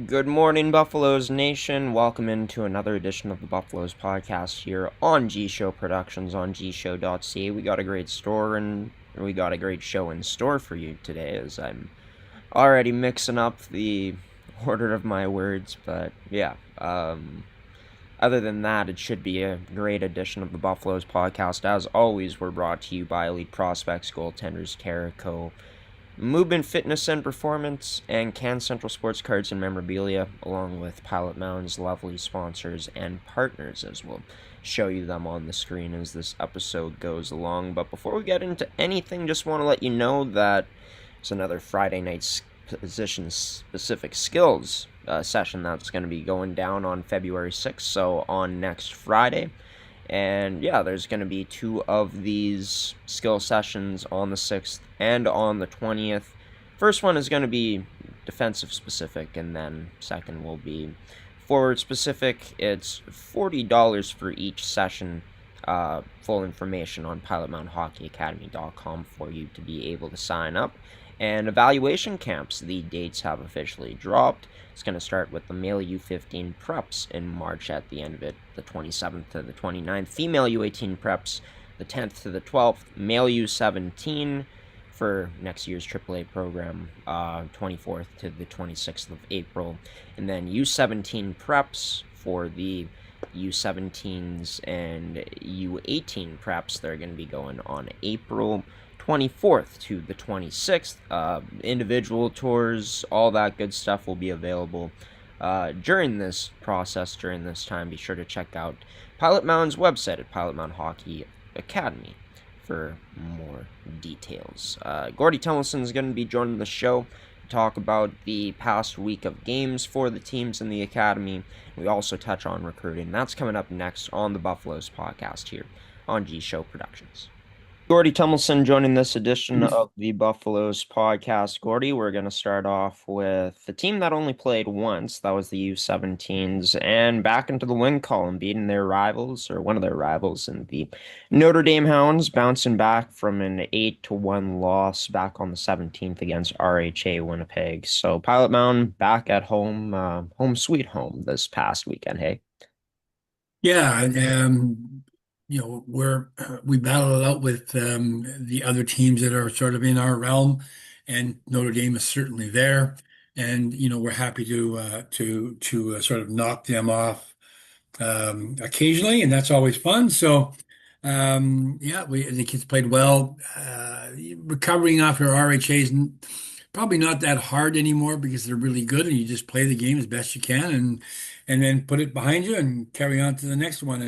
Good morning, Buffaloes Nation. Welcome into another edition of the Buffaloes podcast here on G Show Productions on gshow.ca. We got a great show in store for you today, as I'm already mixing up the order of my words, but yeah. Other than that, it should be a great edition of the Buffaloes podcast. As always, we're brought to you by Elite Prospects, Goaltenders, Carico, Movement, Fitness, and Performance, and Can Central Sports Cards and Memorabilia, along with Pilot Mound's lovely sponsors and partners, as we'll show you them on the screen as this episode goes along. But before we get into anything, just want to let you know that it's another Friday night position-specific skills session that's going to be going down on February 6th, so on next Friday. And yeah, there's going to be two of these skill sessions on the 6th and on the 20th. First one is going to be defensive specific, and then second will be forward specific. It's $40 for each session. Full information on pilotmoundhockeyacademy.com for you to be able to sign up. And evaluation camps, the dates have officially dropped. It's going to start with the male U15 preps in March at the end of it, the 27th to the 29th. Female U18 preps, the 10th to the 12th. Male U17 for next year's AAA program, 24th to the 26th of April. And then U17 preps for the U17s and U18 preps. They're going to be going on April 24th to the 26th. Individual tours, all that good stuff will be available during this process, during this time. Be sure to check out Pilot Mound's website at Pilot Mound Hockey Academy for more details. Gordy Tummelson is going to be joining the show to talk about the past week of games for the teams in the academy. We also touch on recruiting. That's coming up next on the Buffaloes podcast here on G Show Productions. Gordy Tummelson joining this edition of the Buffaloes podcast. Gordy, we're going to start off with the team that only played once. That was the U17s, and back into the win column, beating their rivals, or one of their rivals, in the Notre Dame Hounds, bouncing back from an 8-1 loss back on the 17th against RHA Winnipeg. So Pilot Mound back at home, home sweet home this past weekend, hey? Yeah, we battle it out with the other teams that are sort of in our realm, and Notre Dame is certainly there, and we're happy to sort of knock them off occasionally, and that's always fun. So yeah, the kids played well. Recovering after RHA is probably not that hard anymore because they're really good, and you just play the game as best you can, and then put it behind you and carry on to the next one.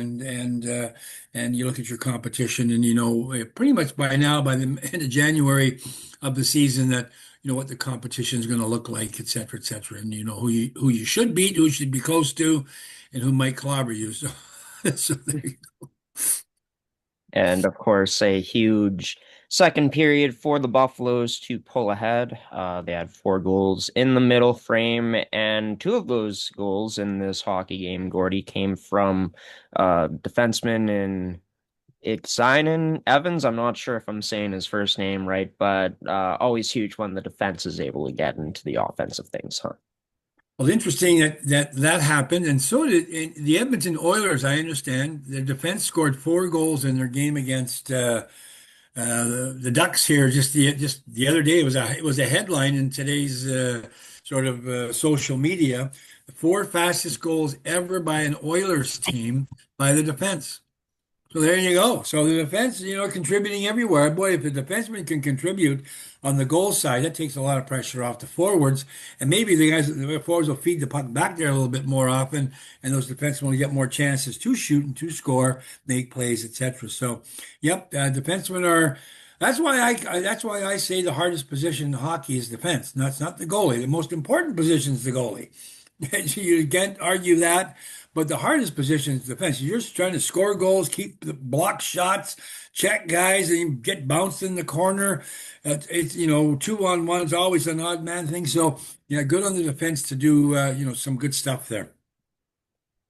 And you look at your competition, and pretty much by now, by the end of January of the season, that what the competition is going to look like, et cetera, et cetera, and who you should beat, who you should be close to, and who might clobber you. So, so there you go. And of course, a huge second period for the Buffaloes to pull ahead. They had 4 goals in the middle frame, and 2 of those goals in this hockey game, Gordy, came from defenseman in Ixinen Evans. I'm not sure if I'm saying his first name right, but always huge when the defense is able to get into the offensive things, huh? Well, interesting that happened, and so did the Edmonton Oilers. I understand their defense scored 4 goals in their game against the Ducks here just the other day. It was a headline in today's sort of social media. The 4 fastest goals ever by an Oilers team by the defense. So there you go. So the defense, contributing everywhere. Boy, if the defenseman can contribute on the goal side, that takes a lot of pressure off the forwards. And maybe the forwards will feed the puck back there a little bit more often, and those defensemen will get more chances to shoot and to score, make plays, etc. So, yep, defensemen are. That's why I say the hardest position in hockey is defense. That's not the goalie. The most important position is the goalie. You can't argue that. But the hardest position is defense. You're just trying to score goals, keep the block shots, check guys, and you get bounced in the corner. It's 2-on-1 is always an odd man thing. So yeah, good on the defense to do some good stuff there.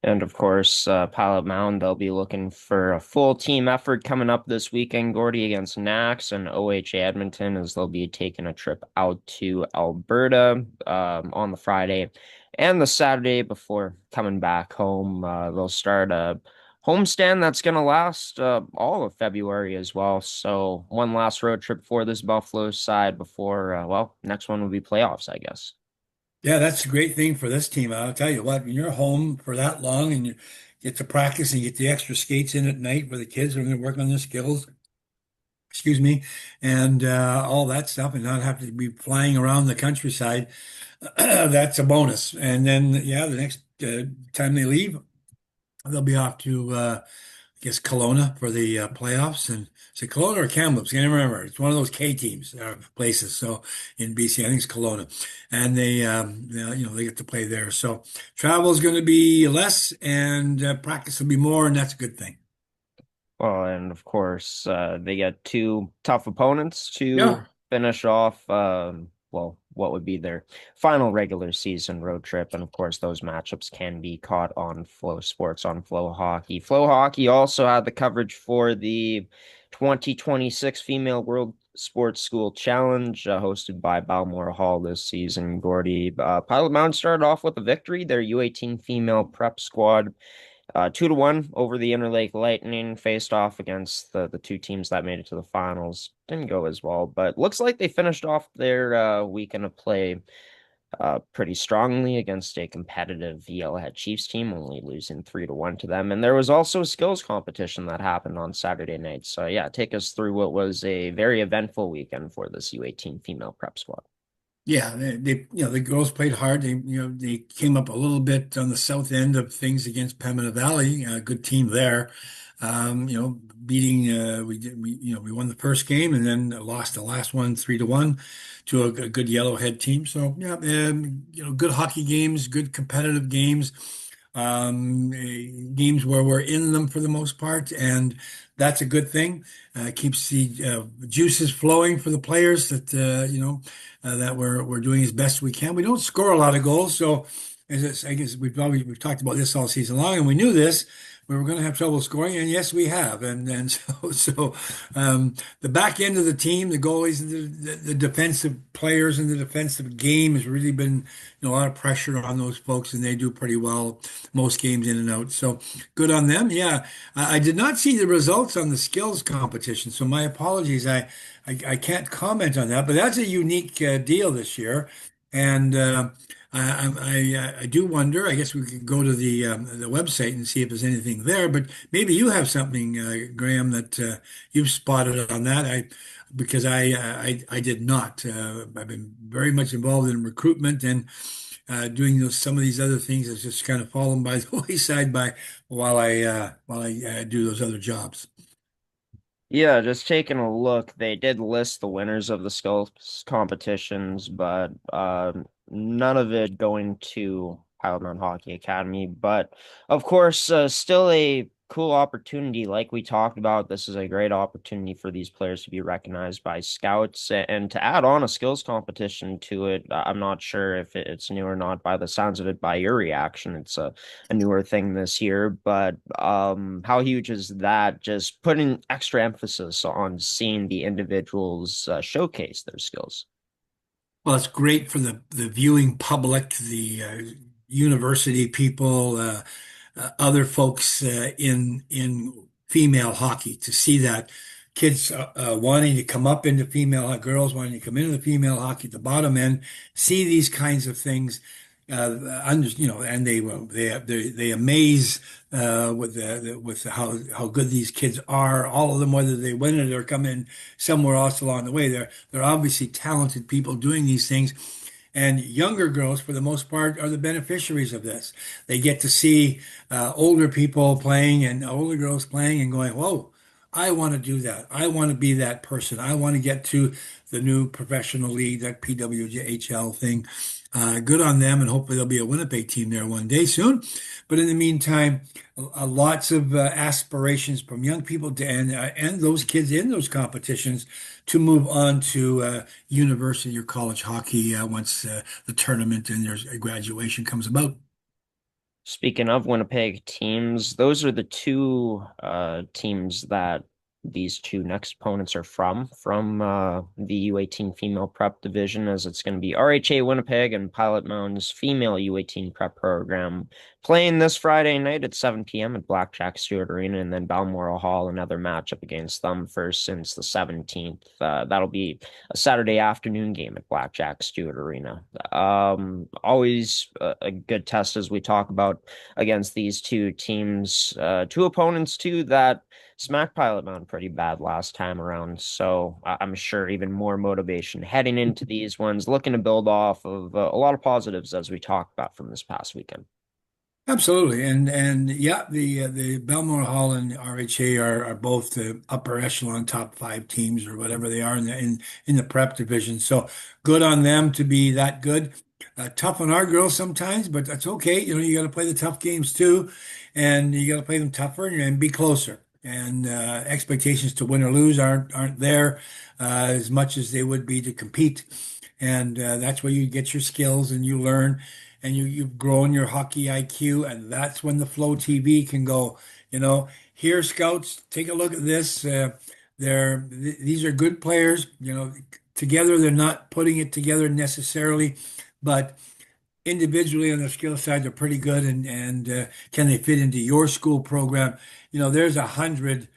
And of course, Pilot Mound, they'll be looking for a full team effort coming up this weekend, Gordy, against Nax and OHA Edmonton, as they'll be taking a trip out to Alberta on the Friday. And the Saturday before coming back home, they'll start a homestand that's going to last all of February as well. So one last road trip for this Buffalo side before, well, next one will be playoffs, I guess. Yeah, that's a great thing for this team. I'll tell you what, when you're home for that long and you get to practice and you get the extra skates in at night where the kids are going to work on their skills, excuse me, and all that stuff, and not have to be flying around the countryside, that's a bonus. And then, yeah, the next time they leave, they'll be off to I guess Kelowna for the playoffs. And is it Kelowna or Kamloops? I can't remember. It's one of those K teams places. So in BC, I think it's Kelowna, and they get to play there. So travel is going to be less, and practice will be more, and that's a good thing. Well, and of course, they get two tough opponents to Yeah. finish off, well, what would be their final regular season road trip. And of course, those matchups can be caught on Flow Sports on Flow Hockey. Flow Hockey also had the coverage for the 2026 Female World Sports School Challenge, hosted by Balmore Hall this season. Gordy, Pilot Mound started off with a victory. Their U18 female prep squad 2-1 over the Interlake Lightning, faced off against the two teams that made it to the finals. Didn't go as well, but looks like they finished off their weekend of play pretty strongly against a competitive Yellowhead Chiefs team, only losing 3-1 to them. And there was also a skills competition that happened on Saturday night. So yeah, take us through what was a very eventful weekend for this U18 female prep squad. Yeah, the girls played hard. They came up a little bit on the south end of things against Pembina Valley, a good team there. Beating we won the first game and then lost the last one 3-1 to a good Yellowhead team. So yeah, good hockey games, good competitive games, games where we're in them for the most part, and that's a good thing. Keeps the juices flowing for the players that we're doing as best we can. We don't score a lot of goals, so I guess we've talked about this all season long, and we knew this. We were going to have trouble scoring, and yes, we have. And the back end of the team, the goalies, and the defensive players, and the defensive game has really been a lot of pressure on those folks, and they do pretty well most games in and out. So good on them. Yeah, I did not see the results on the skills competition, so my apologies. I can't comment on that, but that's a unique deal this year, and I do wonder. I guess we could go to the website and see if there's anything there. But maybe you have something, Graham, that you've spotted on that. Because I did not. I've been very much involved in recruitment and doing some of these other things has just kind of fallen by the wayside by while I do those other jobs. Yeah, just taking a look, they did list the winners of the skills competitions, but none of it going to Pilot Mound Hockey Academy. But of course, still a cool opportunity. Like we talked about, this is a great opportunity for these players to be recognized by scouts and to add on a skills competition to it. I'm not sure if it's new or not by the sounds of it, by your reaction. It's a newer thing this year, but how huge is that? Just putting extra emphasis on seeing the individuals showcase their skills. Well, it's great for the viewing public, the university people, other folks in female hockey to see that kids wanting to come up into girls wanting to come into the female hockey at the bottom end, see these kinds of things, and they amaze with how good these kids are. All of them, whether they win it or come in somewhere else along the way, they're obviously talented people doing these things. And younger girls, for the most part, are the beneficiaries of this. They get to see older people playing and older girls playing and going, whoa, I want to do that. I want to be that person. I want to get to the new professional league, that PWHL thing. Good on them, and hopefully there'll be a Winnipeg team there one day soon. But in the meantime, lots of aspirations from young people and those kids in those competitions to move on to university or college hockey once the tournament and their graduation comes about. Speaking of Winnipeg teams, those are the two teams that these two next opponents are from the U18 female prep division, as it's going to be RHA Winnipeg and Pilot Mound's female U18 prep program playing this Friday night at 7 p.m. at Blackjack Stewart Arena, and then Balmoral Hall, another matchup against them first since the 17th. That'll be a Saturday afternoon game at Blackjack Stewart Arena. Always a good test as we talk about against these two teams, two opponents too that smacked Pilot Mound pretty bad last time around. So I'm sure even more motivation heading into these ones, looking to build off of a lot of positives as we talked about from this past weekend. Absolutely, and yeah, the Belmore Hall and RHA are both the upper echelon top five teams or whatever they are in the prep division. So good on them to be that good. Tough on our girls sometimes, but that's okay. You know, you got to play the tough games too, and you got to play them tougher and be closer. And expectations to win or lose aren't there as much as they would be to compete. And that's where you get your skills and you learn and you've grown your hockey IQ, and that's when the Flow TV can go, here, scouts, take a look at this. These are good players, together they're not putting it together necessarily, but individually on their skill side, they're pretty good, and can they fit into your school program? There's 100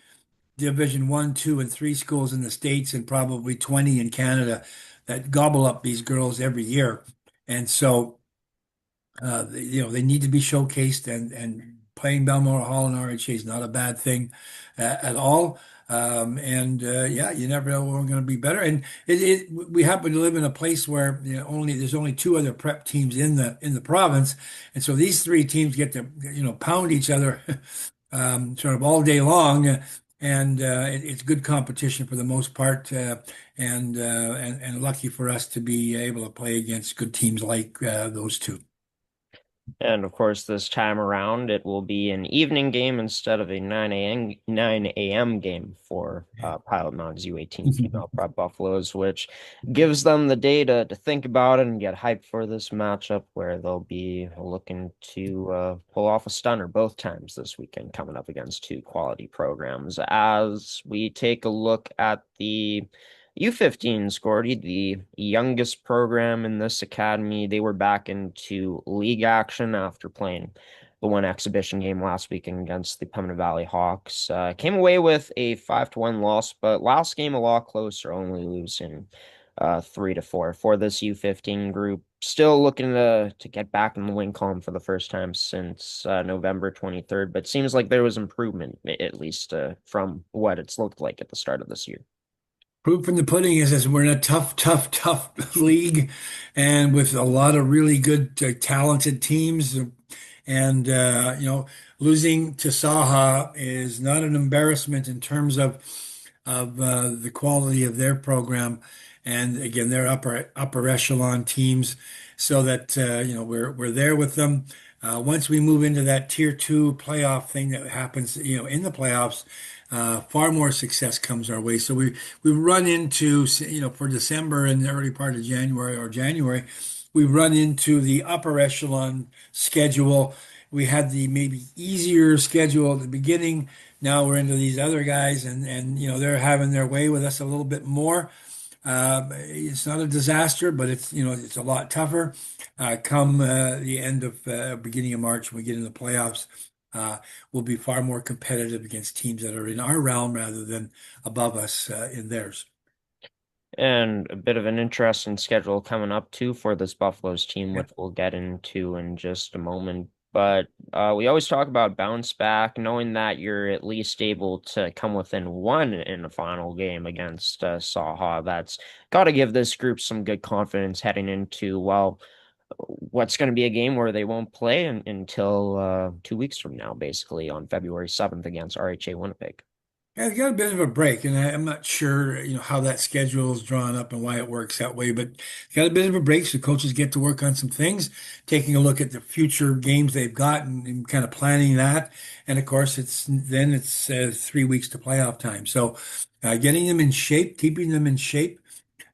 Division One, two, and three schools in the States, and probably 20 in Canada that gobble up these girls every year, and so. They need to be showcased, and playing Balmoral Hall and RHA is not a bad thing at all. And yeah, you never know when we're going to be better. And we happen to live in a place where there's only two other prep teams in the province, and so these three teams get to pound each other sort of all day long. And it's good competition for the most part, and lucky for us to be able to play against good teams like those two. And of course, this time around, it will be an evening game instead of a 9 a.m. game for Pilot Mound's U18 female prep Buffaloes, which gives them the day to think about it and get hyped for this matchup, where they'll be looking to pull off a stunner both times this weekend, coming up against two quality programs. As we take a look at the U15 Gordy, the youngest program in this academy, they were back into league action after playing the one exhibition game last weekend against the Pembina Valley Hawks. Came away with a 5-1 loss, but last game a lot closer, only losing 3-4 for this U15 group. Still looking to get back in the win column for the first time since November 23rd, but seems like there was improvement, at least from what it's looked like at the start of this year. Proof in the pudding is we're in a tough, tough, tough league, and with a lot of really good, talented teams. And losing to Saha is not an embarrassment in terms of the quality of their program. And again, they're upper echelon teams, so that we're there with them. Once we move into that tier two playoff thing that happens, in the playoffs, far more success comes our way. So we run into, for December and the early part of January, we run into the upper echelon schedule. We had the maybe easier schedule at the beginning. Now we're into these other guys, and they're having their way with us a little bit more. It's not a disaster, but it's a lot tougher. Come the end of beginning of March, when we get in the playoffs, we'll be far more competitive against teams that are in our realm rather than above us in theirs. And a bit of an interesting schedule coming up too for this Buffaloes team, which we'll get into in just a moment. But we always talk about bounce back, knowing that you're at least able to come within one in the final game against Saha. That's got to give this group some good confidence heading into, well, what's going to be a game where they won't play until 2 weeks from now, basically on February 7th against RHA Winnipeg. Yeah, they got a bit of a break, and I'm not sure, how that schedule is drawn up and why it works that way, but got a bit of a break, so coaches get to work on some things, taking a look at the future games they've got and kind of planning that. And of course, it's 3 weeks to playoff time. So getting them in shape, keeping them in shape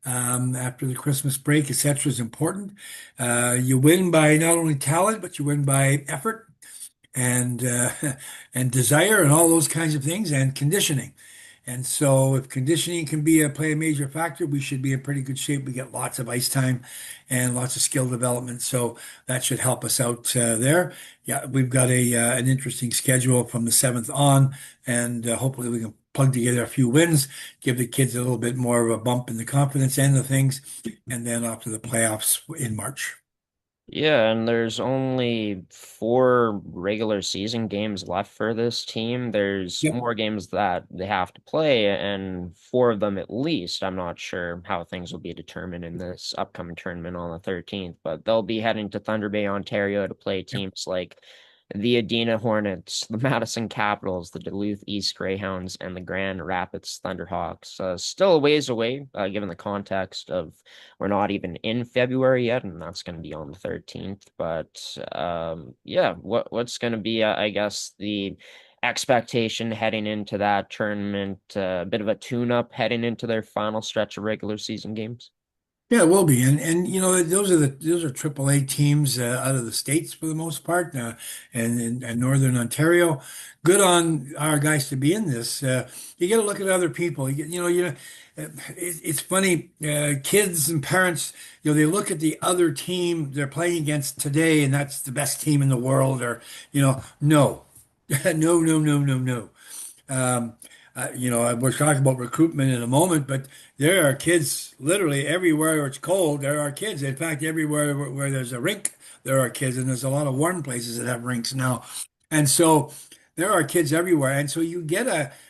after the Christmas break, etc., is important. You win by not only talent, but you win by effort and and desire and all those kinds of things and conditioning. And so if conditioning can be play a major factor, we should be in pretty good shape. We get lots of ice time and lots of skill development. So that should help us out there. Yeah, we've got an interesting schedule from the 7th on, and hopefully we can plug together a few wins, give the kids a little bit more of a bump in the confidence end of things, and then off to the playoffs in March. Yeah, and there's only four regular season games left for this team. There's Yep. more games that they have to play, and four of them at least. I'm not sure how things will be determined in this upcoming tournament on the 13th, but they'll be heading to Thunder Bay, Ontario to play Yep. teams like the Adena Hornets, the Madison Capitals, the Duluth East Greyhounds, and the Grand Rapids Thunderhawks. Still a ways away, given the context of we're not even in February yet, and that's going to be on the 13th. But yeah, what's going to be, I guess, the expectation heading into that tournament? A bit of a tune-up heading into their final stretch of regular season games. Yeah, it will be, and those are AAA teams out of the States for the most part, and Northern Ontario. Good on our guys to be in this. You got to look at other people. It's funny. Kids and parents, they look at the other team they're playing against today, and that's the best team in the world. Or no, no, no, no, no, no. Um, we're talking about recruitment in a moment, but there are kids literally everywhere where it's cold. There are kids. In fact, everywhere where there's a rink, there are kids, and there's a lot of warm places that have rinks now. And so there are kids everywhere. And so you get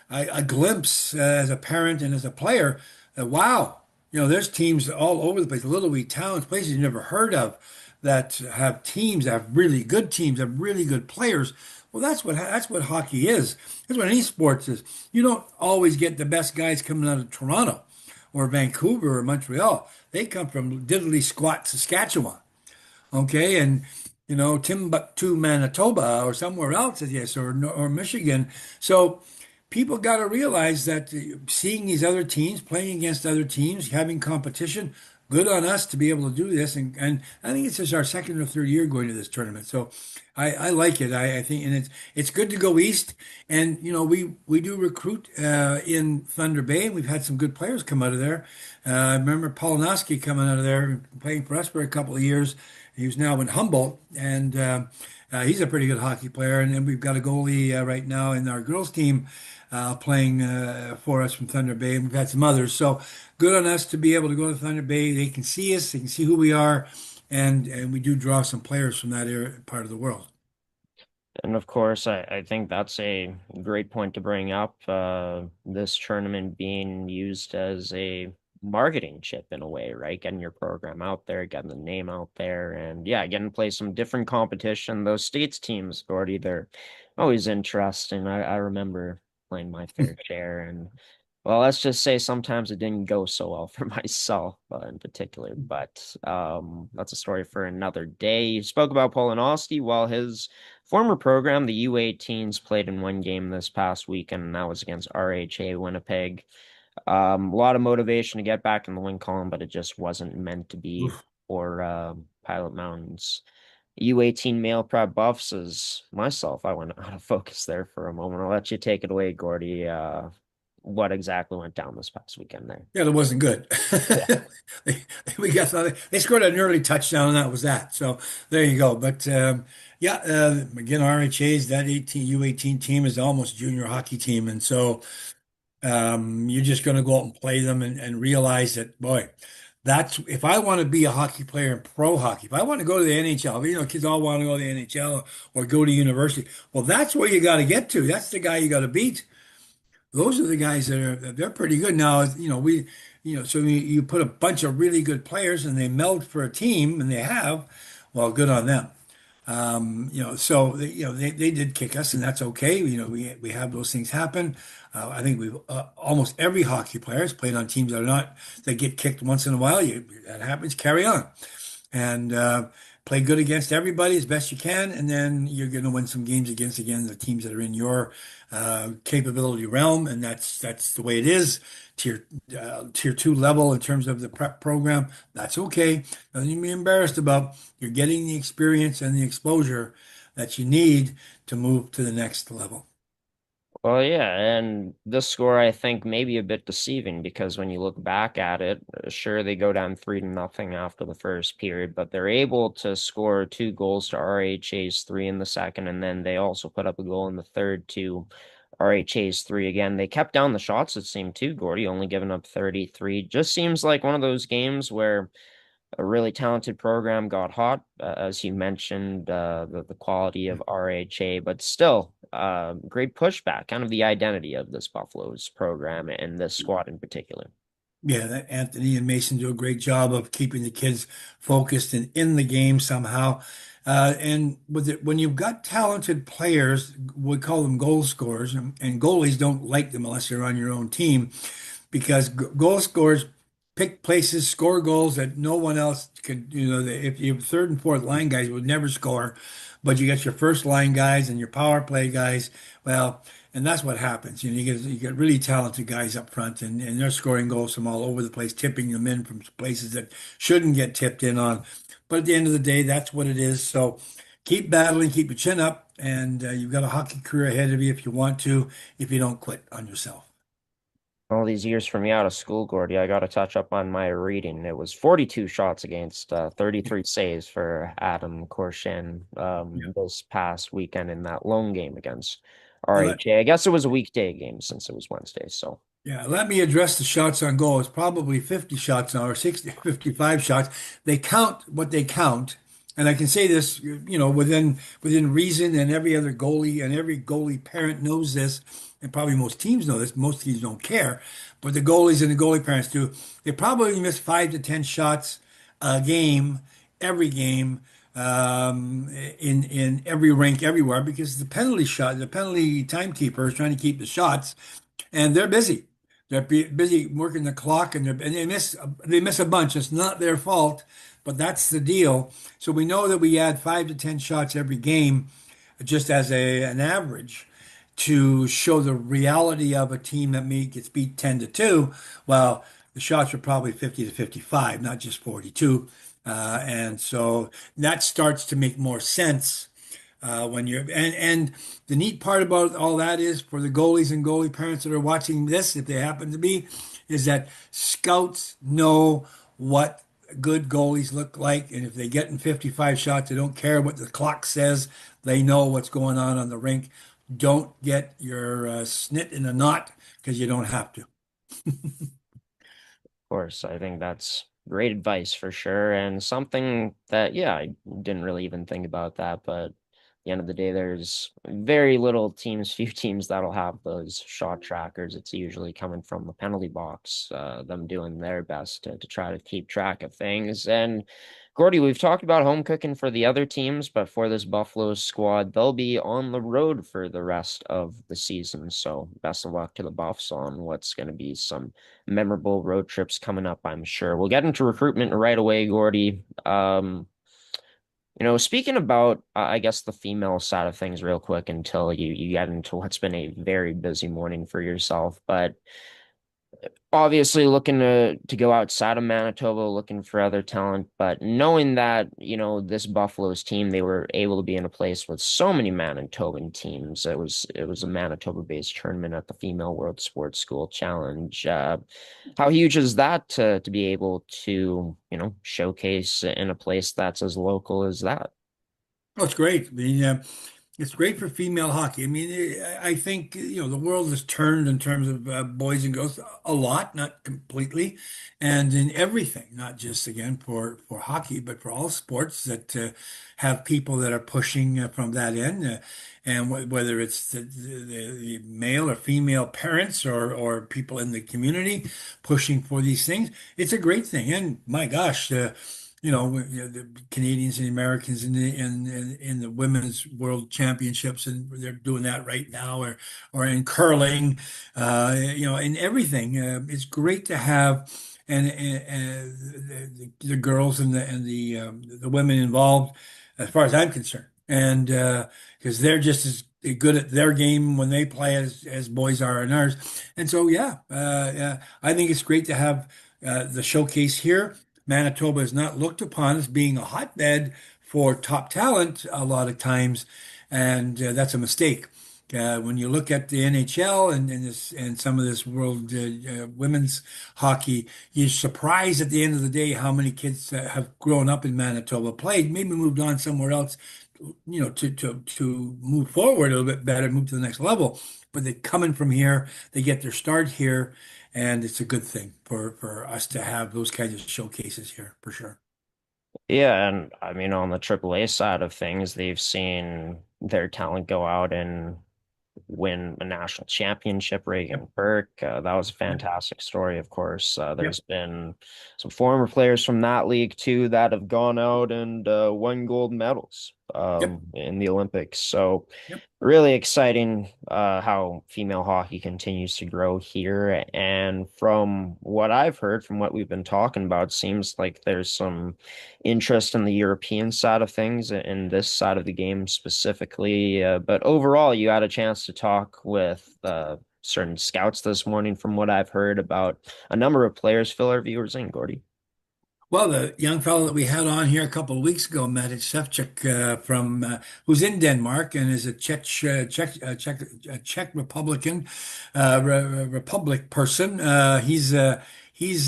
a glimpse as a parent and as a player that, wow, there's teams all over the place, little wee towns, places you've never heard of that have teams, that have really good teams, have really good players. Well, that's what hockey is. That's what any sports is. You don't always get the best guys coming out of Toronto or Vancouver or Montreal. They come from diddly squat Saskatchewan, okay, and Timbuktu, Manitoba, or somewhere else, yes, or Michigan. So people got to realize that seeing these other teams playing against other teams, having competition, good on us to be able to do this. And I think it's just our second or third year going to this tournament. So I like it. I think, and it's good to go east. And we do recruit in Thunder Bay, and we've had some good players come out of there. I remember Polinoski coming out of there, playing for us for a couple of years. He was now in Humboldt, and he's a pretty good hockey player. And then we've got a goalie right now in our girls team playing for us from Thunder Bay, and we've had some others. So good on us to be able to go to Thunder Bay. They can see us, they can see who we are, and we do draw some players from that area, part of the world. And of course, I think that's a great point to bring up. This tournament being used as a marketing chip in a way, right? Getting your program out there, getting the name out there, and yeah, getting to play some different competition. Those states teams, Gordy, they're always interesting. I remember playing my fair share, and well, let's just say sometimes it didn't go so well for myself, in particular. But that's a story for another day. You spoke about Polonoski. While his former program, the U18s, played in one game this past weekend, and that was against RHA Winnipeg. A lot of motivation to get back in the win column, but it just wasn't meant to be Oof. for Pilot Mountain's U18 male prep buffs. As myself, I went out of focus there for a moment. I'll let you take it away, Gordy. What exactly went down this past weekend there? Yeah, that wasn't good. Yeah. They, they scored an early touchdown, and that was that. So there you go. But yeah, again, RHA's that 18 U18 team is almost junior hockey team, and so you're just going to go out and play them and realize that, boy, that's if I want to be a hockey player in pro hockey, if I want to go to the NHL, kids all want to go to the NHL or go to university. Well, that's where you got to get to. That's the guy you got to beat. Those are the guys they're pretty good. Now, so you put a bunch of really good players and they meld for a team, and they have, well, good on them. So they did kick us, and that's okay. We have those things happen. I think we've almost every hockey player has played on teams that get kicked once in a while. That happens. Carry on and play good against everybody as best you can, and then you're going to win some games against again the teams that are in your capability realm, and that's the way it is. Tier two level in terms of the prep program, that's okay. Nothing to be embarrassed about. You're getting the experience and the exposure that you need to move to the next level. Well, yeah, and this score I think may be a bit deceiving because when you look back at it, sure they go down 3-0 after the first period, but they're able to score two goals to RHA's three in the second, and then they also put up a goal in the third to RHA's three again. They kept down the shots, it seemed too, Gordy, only giving up 33. Just seems like one of those games where a really talented program got hot, as you mentioned, the quality of RHA, but still, great pushback, kind of the identity of this Buffaloes program and this squad in particular. Yeah, Anthony and Mason do a great job of keeping the kids focused and in the game somehow. And with it, when you've got talented players, we call them goal scorers, and goalies don't like them unless you're on your own team, because goal scorers pick places, score goals that no one else could. If your third and fourth line guys would never score, but you got your first line guys and your power play guys. Well, and that's what happens. You get really talented guys up front, and they're scoring goals from all over the place, tipping them in from places that shouldn't get tipped in on. But at the end of the day, that's what it is. So keep battling, keep your chin up, and you've got a hockey career ahead of you if you want to, if you don't quit on yourself. All these years from me out of school, Gordy, I got to touch up on my reading. It was 42 shots against 33 saves for Adam Korshin Yeah. this past weekend in that lone game against Let, RHA. I guess it was a weekday game since it was Wednesday, so. Yeah, let me address the shots on goal. It's probably 50 shots now or 60, 55 shots. They count what they count. And I can say this, within reason, and every other goalie and every goalie parent knows this, and probably most teams know this. Most teams don't care, but the goalies and the goalie parents do. They probably miss 5 to 10 shots a game, every game, in every rink everywhere, because the penalty timekeeper is trying to keep the shots, and they're busy. They're busy working the clock, and they miss a bunch. It's not their fault, but that's the deal. So we know that we add 5 to 10 shots every game, just as an average, to show the reality of a team that gets beat 10-2. Well, the shots are probably 50 to 55, not just 42. And so that starts to make more sense when and the neat part about all that is for the goalies and goalie parents that are watching this, if they happen to be, is that scouts know what good goalies look like, and if they get in 55 shots, they don't care what the clock says. They know what's going on the rink. Don't get your snit in a knot because you don't have to. Course, I think that's great advice for sure, and something that, yeah, I didn't really even think about that, but at the end of the day, there's very little teams, few teams that'll have those shot trackers. It's usually coming from the penalty box, them doing their best to try to keep track of things. And Gordy, we've talked about home cooking for the other teams, but for this Buffalo squad, they'll be on the road for the rest of the season. So best of luck to the Buffs on what's going to be some memorable road trips coming up, I'm sure. We'll get into recruitment right away, Gordy. Speaking about, I guess, the female side of things real quick until you get into what's been a very busy morning for yourself, but obviously looking to go outside of Manitoba, looking for other talent, but knowing that, this Buffalo's team, they were able to be in a place with so many Manitoban teams. It was a Manitoba-based tournament at the Female World Sports School Challenge. How huge is that to be able to, showcase in a place that's as local as that? Oh, it's great. I mean, it's great for female hockey. I mean, I think, the world has turned in terms of boys and girls a lot, not completely, and in everything, not just again for hockey, but for all sports that have people that are pushing from that end, and whether it's the male or female parents or people in the community pushing for these things, it's a great thing. And my gosh, the Canadians and the Americans in the women's world championships, and they're doing that right now, or in curling, in everything. It's great to have the girls and the women involved, as far as I'm concerned, and because they're just as good at their game when they play as boys are in ours, and so yeah, I think it's great to have the showcase here. Manitoba is not looked upon as being a hotbed for top talent a lot of times, and that's a mistake. When you look at the NHL and some of this world women's hockey, you're surprised at the end of the day how many kids have grown up in Manitoba, played, maybe moved on somewhere else, to move forward a little bit better, move to the next level. But they come in from here, they get their start here, and it's a good thing for us to have those kinds of showcases here for sure. Yeah, and I mean, on the AAA side of things, they've seen their talent go out and win a national championship. Reagan Yep. Burke, that was a Yep. fantastic story, of course. There's Yep. been some former players from that league too that have gone out and won gold medals Yep. in the Olympics. So Yep. really exciting how female hockey continues to grow here. And from what I've heard, from what we've been talking about, seems like there's some interest in the European side of things, in this side of the game specifically. But overall, you had a chance to talk with certain scouts this morning, from what I've heard about a number of players. Fill our viewers in, Gordy. Well, the young fellow that we had on here a couple of weeks ago, Matic Shevchuk, from who's in Denmark and is a Czech Republican Republic person. He's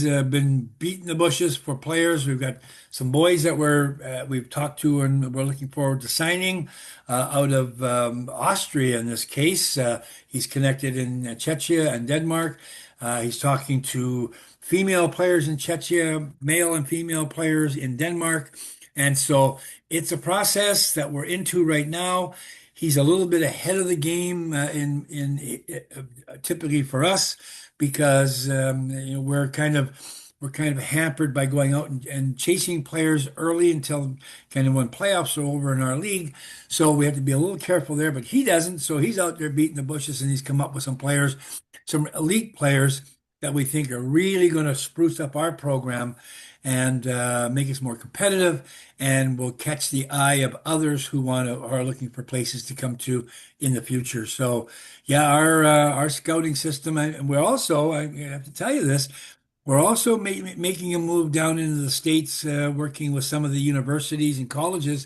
been beating the bushes for players. We've got some boys that we've talked to and we're looking forward to signing out of Austria in this case. He's connected in Czechia and Denmark. He's talking to female players in Czechia, male and female players in Denmark. And so it's a process that we're into right now. He's a little bit ahead of the game typically for us because we're kind of hampered by going out and chasing players early until kind of when playoffs are over in our league. So we have to be a little careful there, but he doesn't. So he's out there beating the bushes and he's come up with some players, some elite players that we think are really going to spruce up our program and make us more competitive and will catch the eye of others who are looking for places to come to in the future. So yeah, our scouting system, and we're also, I have to tell you this, we're also making a move down into the States, working with some of the universities and colleges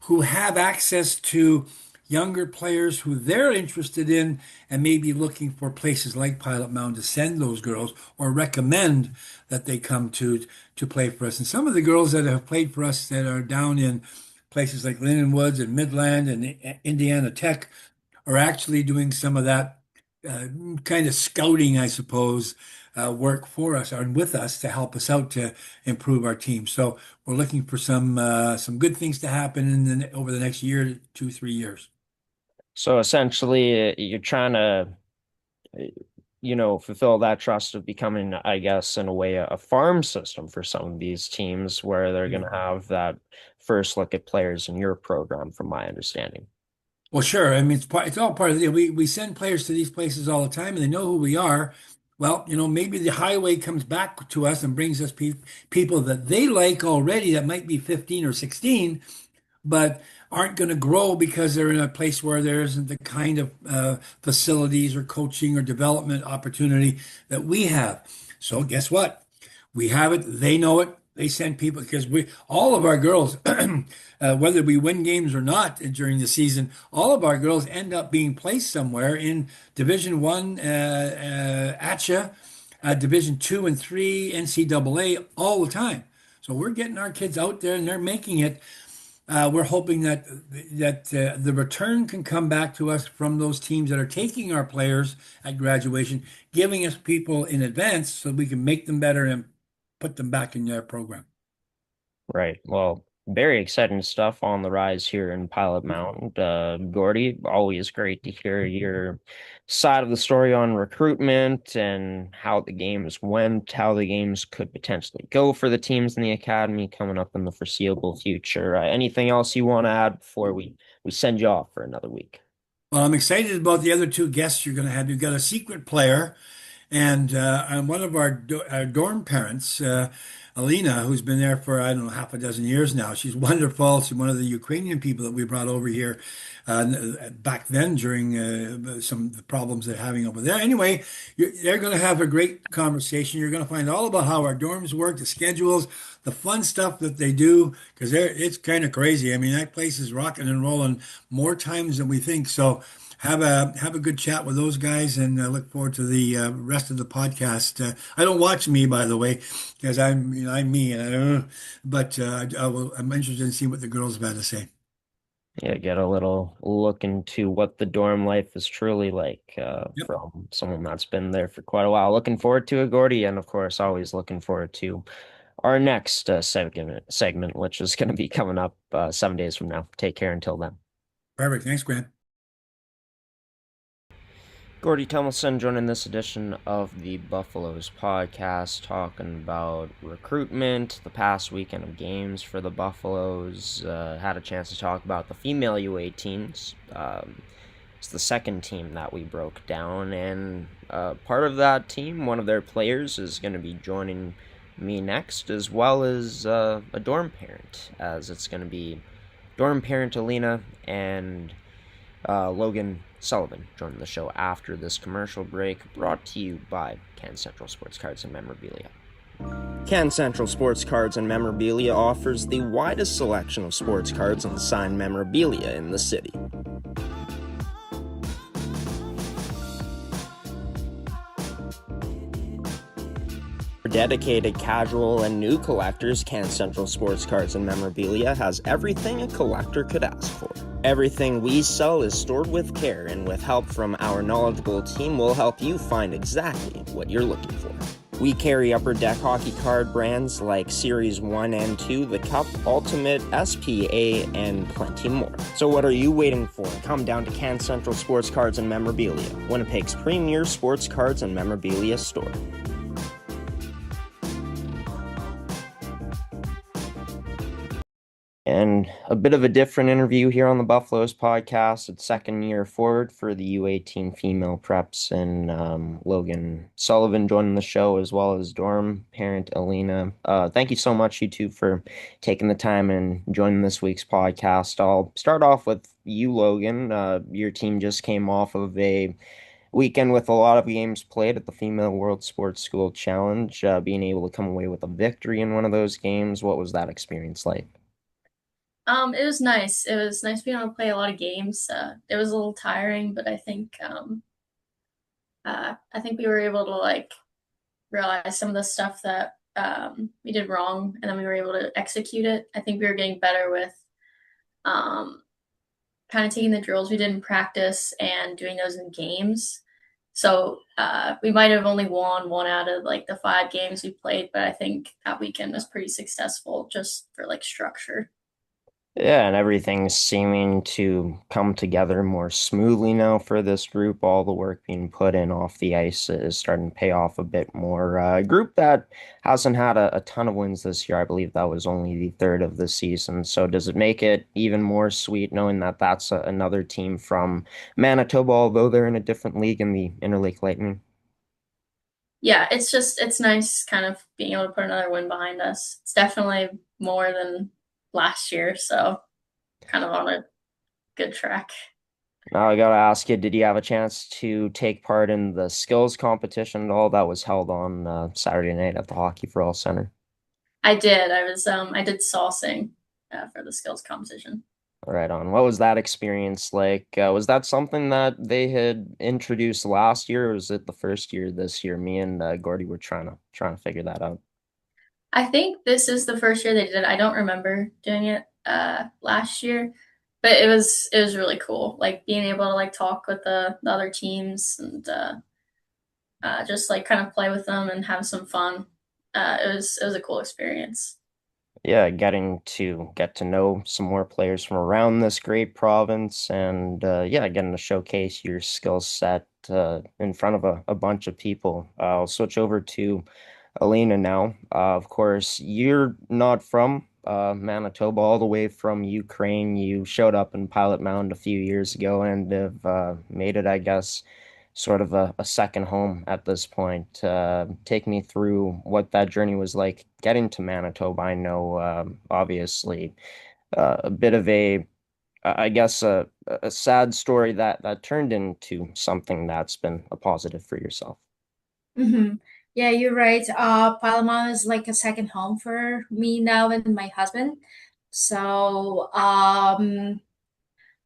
who have access to younger players who they're interested in and maybe looking for places like Pilot Mound to send those girls or recommend that they come to play for us. And some of the girls that have played for us that are down in places like Linden Woods and Midland and Indiana Tech are actually doing some of that uh, kind of scouting, I suppose, work for us and with us to help us out to improve our team. So we're looking for some good things to happen over the next year, 2, 3 years. So essentially, you're trying to, fulfill that trust of becoming, I guess, in a way, a farm system for some of these teams where they're going to have that first look at players in your program, from my understanding. Well, sure. I mean, it's all part of the deal. We send players to these places all the time, and they know who we are. Well, maybe the highway comes back to us and brings us people that they like already that might be 15 or 16, but aren't going to grow because they're in a place where there isn't the kind of facilities or coaching or development opportunity that we have. So guess what? We have it. They know it. They send people because all of our girls, whether we win games or not during the season, all of our girls end up being placed somewhere in Division 1, ACHA, Division 2 and 3, NCAA all the time. So we're getting our kids out there and they're making it. We're hoping that the return can come back to us from those teams that are taking our players at graduation, giving us people in advance so we can make them better and put them back in their program. Right. Well, very exciting stuff on the rise here in Pilot Mound. Gordy, always great to hear your side of the story on recruitment and how the games went, how the games could potentially go for the teams in the academy coming up in the foreseeable future. Anything else you want to add before we send you off for another week? Well, I'm excited about the other two guests you're going to have. You've got a secret player. And one of our dorm parents, Alina, who's been there for, I don't know, half a dozen years now. She's wonderful. She's one of the Ukrainian people that we brought over here back then during some of the problems they're having over there. Anyway, they're going to have a great conversation. You're going to find all about how our dorms work, the schedules, the fun stuff that they do, because it's kind of crazy. I mean, that place is rocking and rolling more times than we think. So have a good chat with those guys, and look forward to the rest of the podcast. I don't watch me, by the way, because I'm me, and but I'm interested in seeing what the girls have had to say. Yeah, get a little look into what the dorm life is truly like Yep, from someone that's been there for quite a while. Looking forward to it, Gordy, and of course, always looking forward to our next segment, which is going to be coming up 7 days from now. Take care until then. perfect. Thanks, Grant. Gordy Tummelson joining this edition of the Buffaloes podcast, talking about recruitment, the past weekend of games for the Buffaloes. Had a chance to talk about the female U18s. It's the second team that we broke down, and part of that team, one of their players, is going to be joining me next, as well as a dorm parent, as it's going to be dorm parent Alina and Logan Sullivan joining the show after this commercial break, brought to you by Can Central Sports Cards and Memorabilia. Can Central Sports Cards and Memorabilia offers the widest selection of sports cards and signed memorabilia in the city. For dedicated casual and new collectors, Can Central Sports Cards and Memorabilia has everything a collector could ask for. Everything we sell is stored with care, and with help from our knowledgeable team, we'll help you find exactly what you're looking for. We carry Upper Deck hockey card brands like Series 1 and 2, the Cup, Ultimate, SPA, and plenty more. So what are you waiting for? Come down to Can Central Sports Cards and Memorabilia, Winnipeg's premier sports cards and memorabilia store. And a bit of a different interview here on the Buffaloes podcast. It's second year forward for the U18 female preps, and Logan Sullivan joining the show, as well as dorm parent Alina. Thank you so much, you two, for taking the time and joining this week's podcast. I'll start off with you, Logan. Your team just came off of a weekend with a lot of games played at the Female World Sports School Challenge, being able to come away with a victory in one of those games. What was that experience like? It was nice. It was nice being able to play a lot of games. It was a little tiring, but I think we were able to like realize some of the stuff that we did wrong, and then we were able to execute it. I think we were getting better with um, kind of taking the drills we did in practice and doing those in games. So we might have only won one out of like the 5 games we played, but I think that weekend was pretty successful just for like structure. Yeah, and everything's seeming to come together more smoothly now for this group. All the work being put in off the ice is starting to pay off a bit more. A group that hasn't had a ton of wins this year. I believe that was only the third of the season. So does it make it even more sweet knowing that that's another team from Manitoba, although they're in a different league in the Interlake Lightning? Yeah, it's nice kind of being able to put another win behind us. It's definitely more than last year, so kind of on a good track. Now I gotta ask you, did you have a chance to take part in the skills competition at all that was held on Saturday night at the Hockey for All Center? I did. I did salsing for the skills competition. Right on. What was that experience like? Was that something that they had introduced last year, or was it the first year this year? Me and Gordy were trying to figure that out. I think this is the first year they did it. I don't remember doing it last year, but it was really cool. Like being able to like talk with the other teams and just like kind of play with them and have some fun. It was a cool experience. Yeah, getting to get to know some more players from around this great province, and yeah, getting to showcase your skill set in front of a bunch of people. I'll switch over to Alina now. Of course, you're not from Manitoba, all the way from Ukraine. You showed up in Pilot Mound a few years ago and have made it, I guess, sort of a second home at this point. Take me through what that journey was like getting to Manitoba. I know, obviously, a bit of I guess, a sad story that turned into something that's been a positive for yourself. Mm-hmm. Yeah, you're right. Palma is like a second home for me now and my husband. So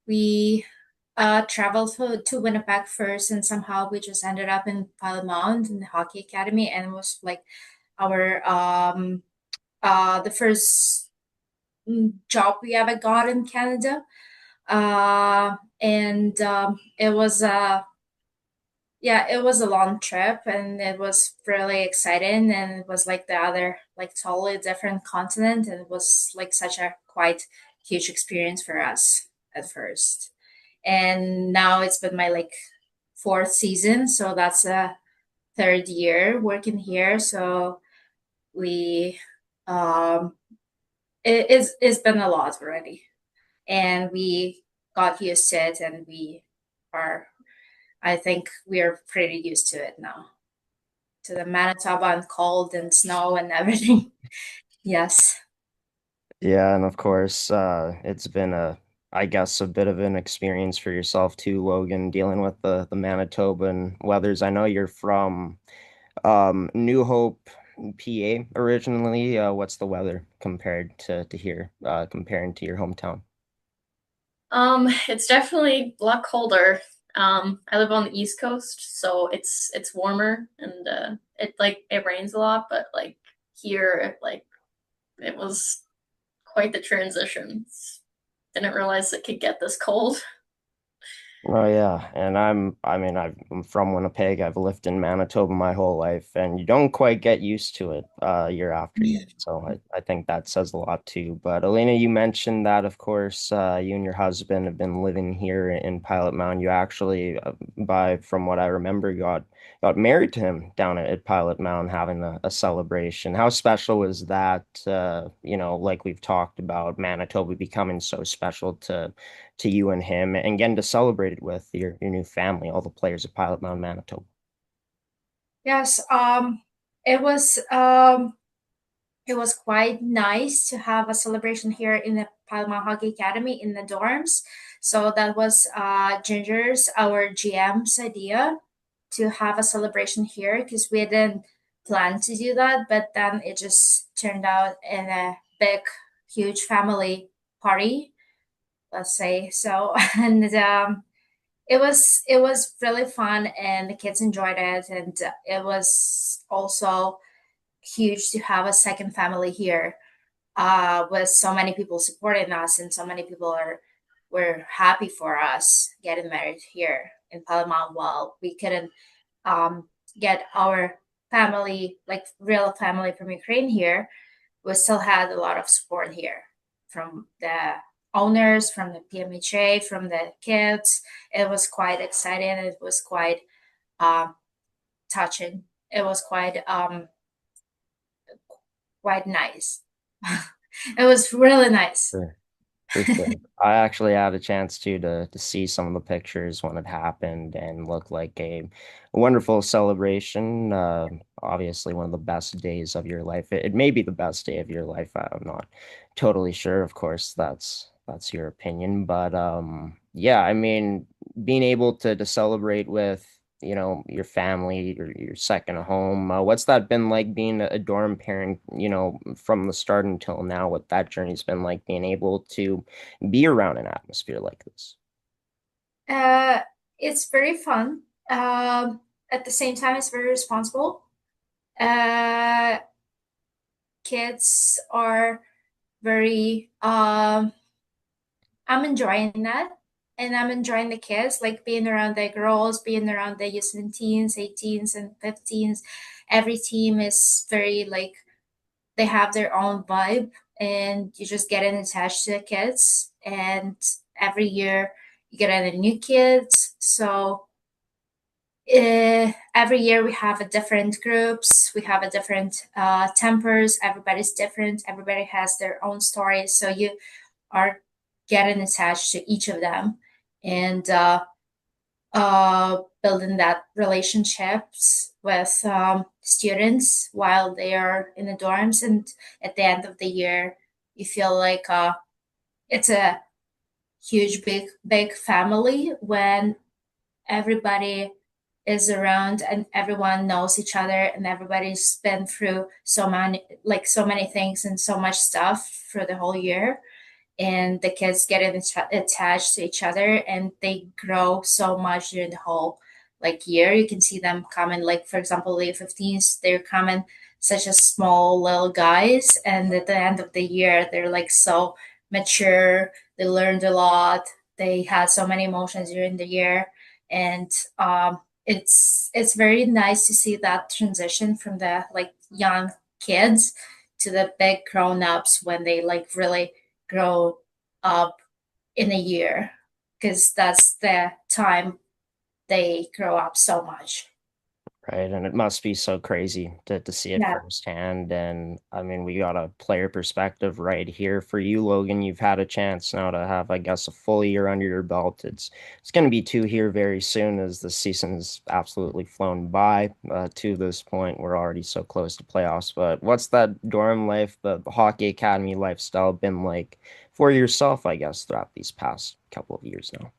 we traveled to Winnipeg first, and somehow we just ended up in Pilot Mound in the hockey academy, and it was like our the first job we ever got in Canada. And it was yeah, it was a long trip, and it was really exciting, and it was like the other, like totally different continent, and it was like such a quite huge experience for us at first. And now it's been my like fourth season, so that's a third year working here. So we um it's been a lot already, and we got used to it, and we are, I think we are pretty used to it now, to the Manitoba and cold and snow and everything. Yes. Yeah, and of course, it's been I guess, a bit of an experience for yourself too, Logan, dealing with the Manitoban weathers. I know you're from New Hope, PA originally. What's the weather compared to here, comparing to your hometown? It's definitely a lot colder. I live on the East Coast, so it's warmer and it rains a lot, but like here it was quite the transition. Didn't realize it could get this cold. Oh yeah, and I'm from Winnipeg. I've lived in Manitoba my whole life, and you don't quite get used to it year after year. So I think that says a lot too. But Elena, you mentioned that of course you and your husband have been living here in Pilot Mound. You actually, by from what I remember, got married to him down at Pilot Mound, having a celebration. How special was that? Like we've talked about, Manitoba becoming so special to you and him, and getting to celebrate it with your new family, all the players of Pilot Mound, Manitoba. Yes. It was it was quite nice to have a celebration here in the Pilot Mound Hockey Academy in the dorms. So that was Ginger's, our GM's idea to have a celebration here, because we didn't plan to do that, but then it just turned out in a big, huge family party, let's say so. And it was really fun, and the kids enjoyed it, and it was also huge to have a second family here, with so many people supporting us, and so many people were happy for us getting married here in Palamount, while we couldn't get our family, like real family from Ukraine here. We still had a lot of support here from the owners, from the PMHA, from the kids. It was quite exciting. It was quite um, touching. It was quite nice. It was really nice. Sure. For sure. I actually had a chance to see some of the pictures when it happened and looked like a wonderful celebration. Obviously, one of the best days of your life. It may be the best day of your life. I'm not totally sure. Of course, that's your opinion, but yeah. I mean, being able to celebrate with your family or your second home. What's that been like being a dorm parent? From the start until now, what that journey's been like, being able to be around an atmosphere like this. Uh, it's very fun. At the same time, it's very responsible. Uh, Kids are very I'm enjoying that, and I'm enjoying the kids, like being around the girls, being around the U17s, 18s, and 15s. Every team is very like, they have their own vibe, and you just getting attached to the kids. And every year you get any new kids, so every year we have a different groups, we have a different tempers, everybody's different, everybody has their own stories, so you are getting attached to each of them, and building that relationships with students while they are in the dorms. And at the end of the year, you feel like it's a huge, big family when everybody is around and everyone knows each other, and everybody's been through so many things and so much stuff for the whole year. and the kids get attached to each other, and they grow so much during the whole like year. You can see them coming, like for example, the 15s, they're coming such a small little guys, and at the end of the year, they're like so mature. They learned a lot. They had so many emotions during the year, and it's very nice to see that transition from the like young kids to the big grown-ups when they like really grow up in a year, because that's the time they grow up so much. Right, and it must be so crazy to see it Yeah. firsthand. And I mean, we got a player perspective right here for you, Logan. You've had a chance now to have, I guess, a full year under your belt. It's going to be two here very soon, as the season's absolutely flown by. To this point, we're already so close to playoffs. But what's that dorm life, the hockey academy lifestyle been like for yourself, I guess, throughout these past couple of years now?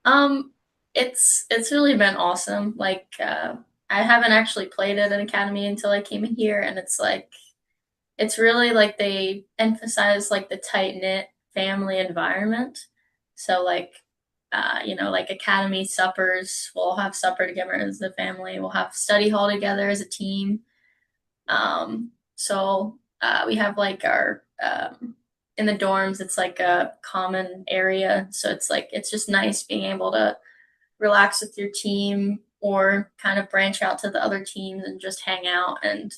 Um, it's really been awesome. Like I haven't actually played at an academy until I came in here, and it's like it's really like they emphasize like the tight knit family environment. So like like academy suppers, we'll have supper together as a family. We'll have study hall together as a team. We have like our in the dorms, it's like a common area. So it's like it's just nice being able to relax with your team or kind of branch out to the other teams and just hang out. And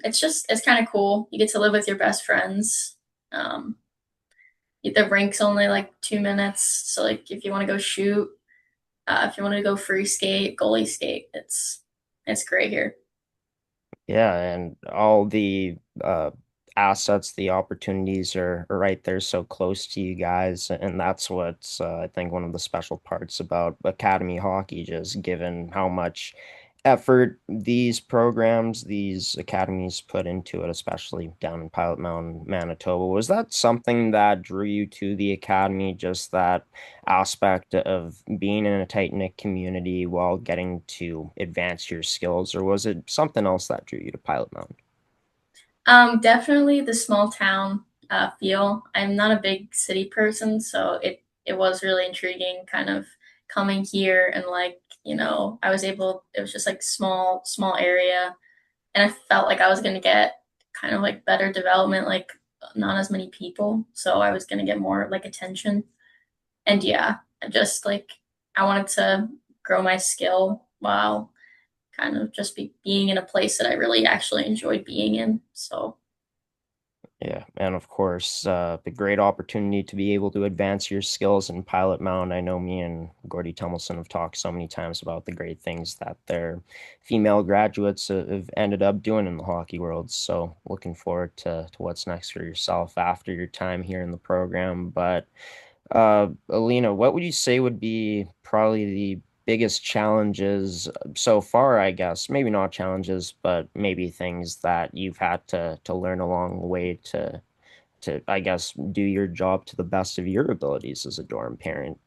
it's kind of cool. You get to live with your best friends. Um, the rink's only like 2 minutes, so like if you want to go shoot, if you want to go free skate, goalie skate, it's great here. Yeah, and all the assets, the opportunities are right there so close to you guys. And that's what's, I think, one of the special parts about Academy hockey, just given how much effort these programs, these academies put into it, especially down in Pilot Mound, Manitoba. Was that something that drew you to the academy, just that aspect of being in a tight-knit community while getting to advance your skills, or was it something else that drew you to Pilot Mound? Definitely the small town feel. I'm not a big city person, so it was really intriguing, kind of coming here and like I was able. It was just like small area, and I felt like I was gonna get kind of like better development, like not as many people, so I was gonna get more like attention. And yeah, I wanted to grow my skill while kind of just being in a place that I really actually enjoyed being in. So Yeah, and of course, the great opportunity to be able to advance your skills in Pilot Mound. I know me and Gordy Tummelson have talked so many times about the great things that their female graduates have ended up doing in the hockey world. So looking forward to what's next for yourself after your time here in the program. But Alina, what would you say would be probably the biggest challenges so far, I guess? Maybe not challenges, but maybe things that you've had to learn along the way to I guess do your job to the best of your abilities as a dorm parent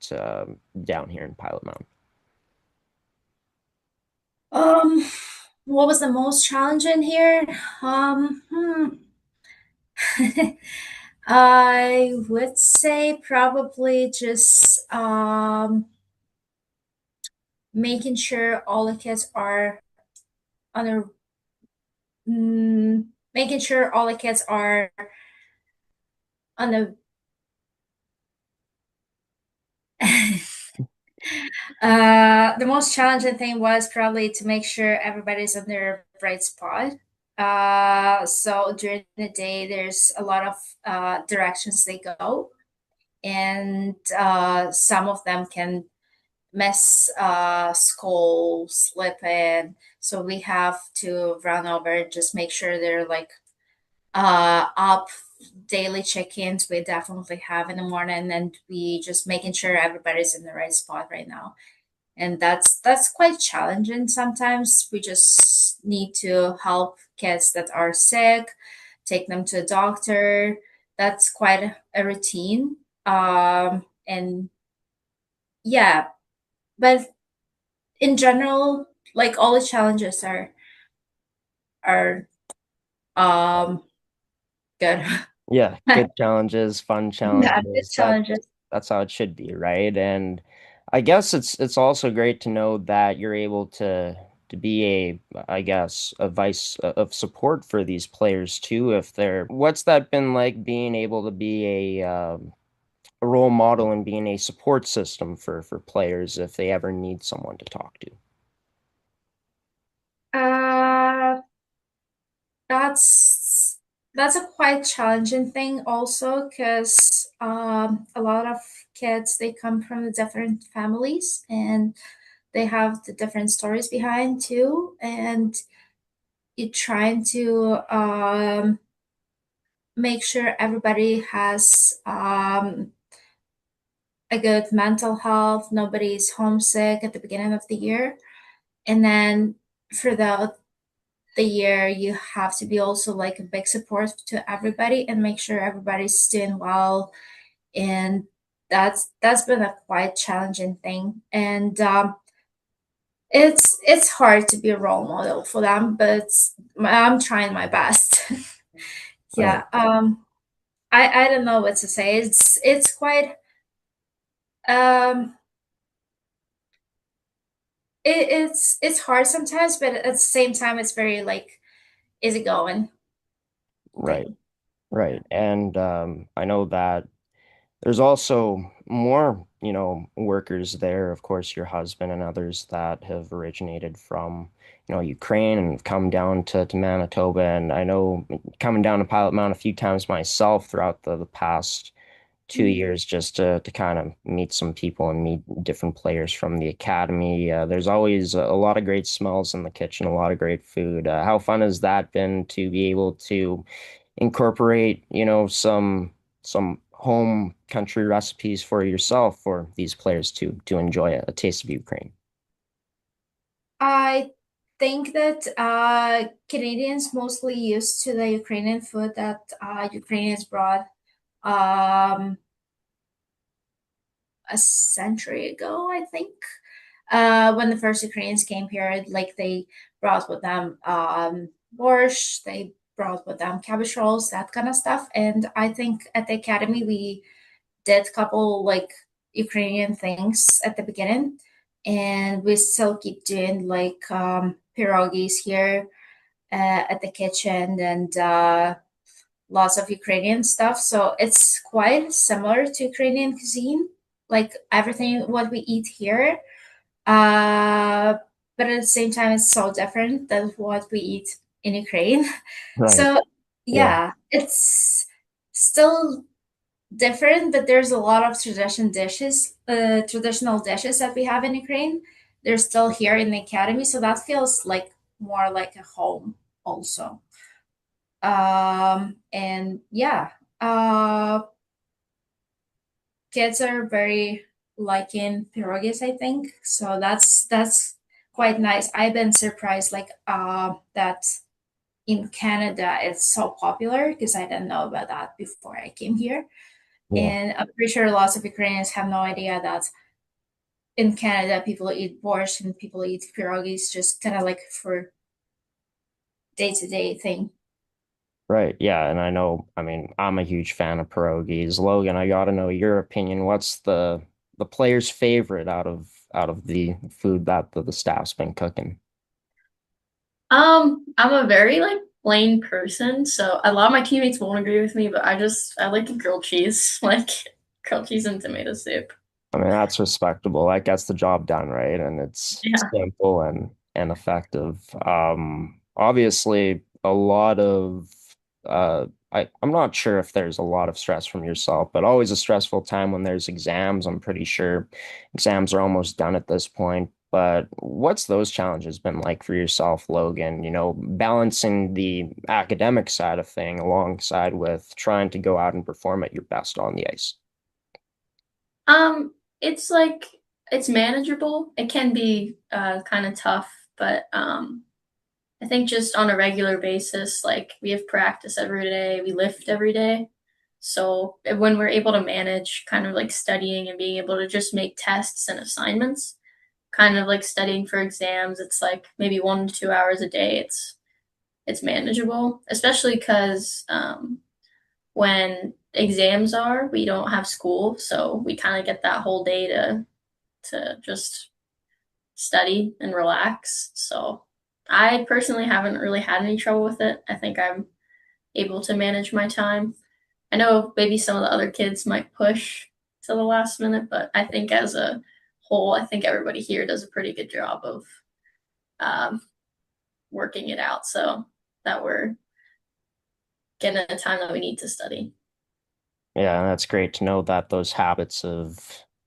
down here in Pilot Mound. Um, what was the most challenging here? Um, hmm. I would say probably just making sure all the kids are on a making sure all the kids are on a the most challenging thing was probably to make sure everybody's on their right spot. So during the day, there's a lot of directions they go, and some of them can miss school, slip in. So we have to run over and just make sure they're like up. Daily check-ins we definitely have in the morning, and we just making sure everybody's in the right spot right now, and that's quite challenging. Sometimes we just need to help kids that are sick, take them to a doctor. That's quite a routine. And yeah, but in general, like all the challenges are um good. Yeah, good challenges, fun Yeah, good challenges. challenges. That's how it should be, right? And I guess it's also great to know that you're able to be I guess, a vice of support for these players too. If they're, what's that been like being able to be a role model and being a support system for players if they ever need someone to talk to? Uh, that's that's a quite challenging thing also because a lot of kids they come from the different families and they have the different stories behind too, and you're trying to make sure everybody has a good mental health, nobody's homesick at the beginning of the year, and then for the year you have to be also like a big support to everybody and make sure everybody's doing well, and that's been a quite challenging thing, and it's hard to be a role model for them, but I'm trying my best. Right, Yeah, I don't know what to say. It's quite um it's hard sometimes, but at the same time it's very like easygoing right, thing. Yeah. right. And I know that there's also more, workers there, of course, your husband and others that have originated from, Ukraine and have come down to Manitoba. And I know coming down to Pilot Mound a few times myself throughout the past 2 years just to kind of meet some people and meet different players from the academy. There's always a lot of great smells in the kitchen, a lot of great food. How fun has that been to be able to incorporate, some home country recipes for yourself for these players to enjoy a taste of Ukraine? I think that Canadians mostly used to the Ukrainian food that Ukrainians brought um, a century ago, I think. When the first Ukrainians came here, like they brought with them borscht, they brought with them cabbage rolls, that kind of stuff. And I think at the academy we did a couple like Ukrainian things at the beginning, and we still keep doing like pierogies here at the kitchen and lots of Ukrainian stuff. So it's quite similar to Ukrainian cuisine, like everything what we eat here. Uh, but at the same time, it's so different than what we eat in Ukraine. Right. So Yeah. yeah, it's still different, but there's a lot of traditional dishes that we have in Ukraine. They're still here in the academy, so that feels like more like a home also. And yeah, uh, kids are very liking pierogies, I think. So that's quite nice. I've been surprised like that in Canada it's so popular because I didn't know about that before I came here. Yeah. And I'm pretty sure lots of Ukrainians have no idea that in Canada people eat borscht and people eat pierogies just kind of like for day to day thing. Right. Yeah. And I know, I mean, I'm a huge fan of pierogies. Logan, I gotta know your opinion. What's the player's favorite out of the food that the staff's been cooking? I'm a very like plain person, so a lot of my teammates won't agree with me, but I like the grilled cheese, like grilled cheese and tomato soup. I mean, that's respectable. That gets the job done, right? And it's Yeah. simple and effective. Obviously, a lot of I'm not sure if there's a lot of stress from yourself, but always a stressful time when there's exams. I'm pretty sure exams are almost done at this point. But what's those challenges been like for yourself, Logan? Balancing the academic side of thing alongside with trying to go out and perform at your best on the ice. It's like it's manageable. It can be kind of tough, but I think just on a regular basis, like we have practice every day, we lift every day. So when we're able to manage kind of like studying and being able to just make tests and assignments, kind of like studying for exams, it's like maybe 1 to 2 hours a day. It's manageable, especially because when exams are, we don't have school, so we kind of get that whole day to just study and relax. So I personally haven't really had any trouble with it. I think I'm able to manage my time. I know maybe some of the other kids might push to the last minute, but I think as a whole, I think everybody here does a pretty good job of um, working it out so that we're getting the time that we need to study. Yeah, that's great to know that those habits have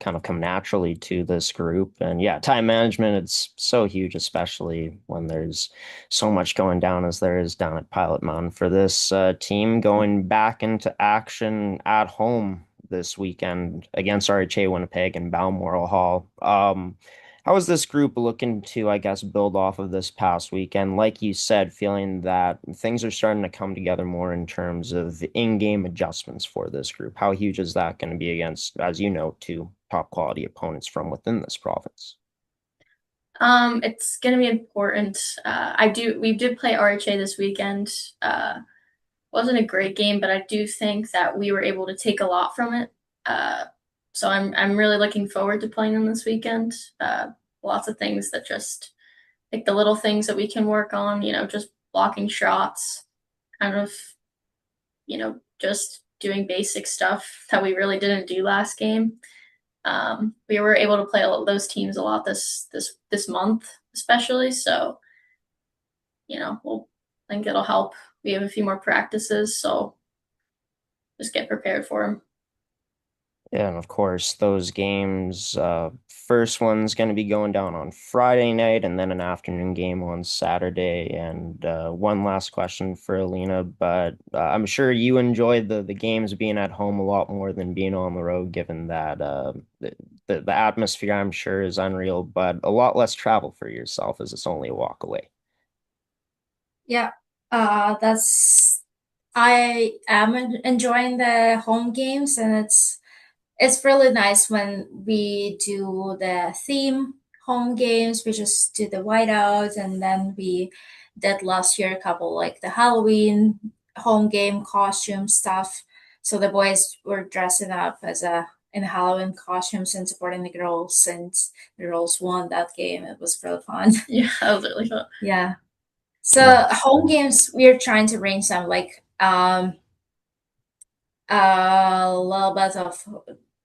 kind of come naturally to this group. And yeah, time management, it's so huge, especially when there's so much going down as there is down at Pilot Mountain for this team going back into action at home this weekend against RHA Winnipeg and Balmoral Hall. How is this group looking to, I guess, build off of this past weekend? Like you said, feeling that things are starting to come together more in terms of in-game adjustments for this group. How huge is that going to be against, as you know, two top quality opponents from within this province? It's gonna be important. We did play RHA this weekend. Wasn't a great game, but I do think that we were able to take a lot from it. So I'm really looking forward to playing them this weekend. Lots of things that just like the little things that we can work on, just blocking shots, kind of, just doing basic stuff that we really didn't do last game. We were able to play those teams a lot this month, especially. So, we'll think it'll help. We have a few more practices, so just get prepared for them. Yeah, and of course, those games, first one's going to be going down on Friday night and then an afternoon game on Saturday. And one last question for Alina, but I'm sure you enjoyed the games being at home a lot more than being on the road, given that the atmosphere, I'm sure, is unreal, but a lot less travel for yourself as it's only a walk away. Yeah, that's I am enjoying the home games, and it's really nice when we do the theme home games. We just do the whiteout, and then we did last year a couple like the Halloween home game costume stuff. So the boys were dressing up as a in Halloween costumes and supporting the girls, and the girls won that game. It was really fun. Yeah, that was really fun. Yeah. So Nice. home games, we're trying to arrange some like a little bit of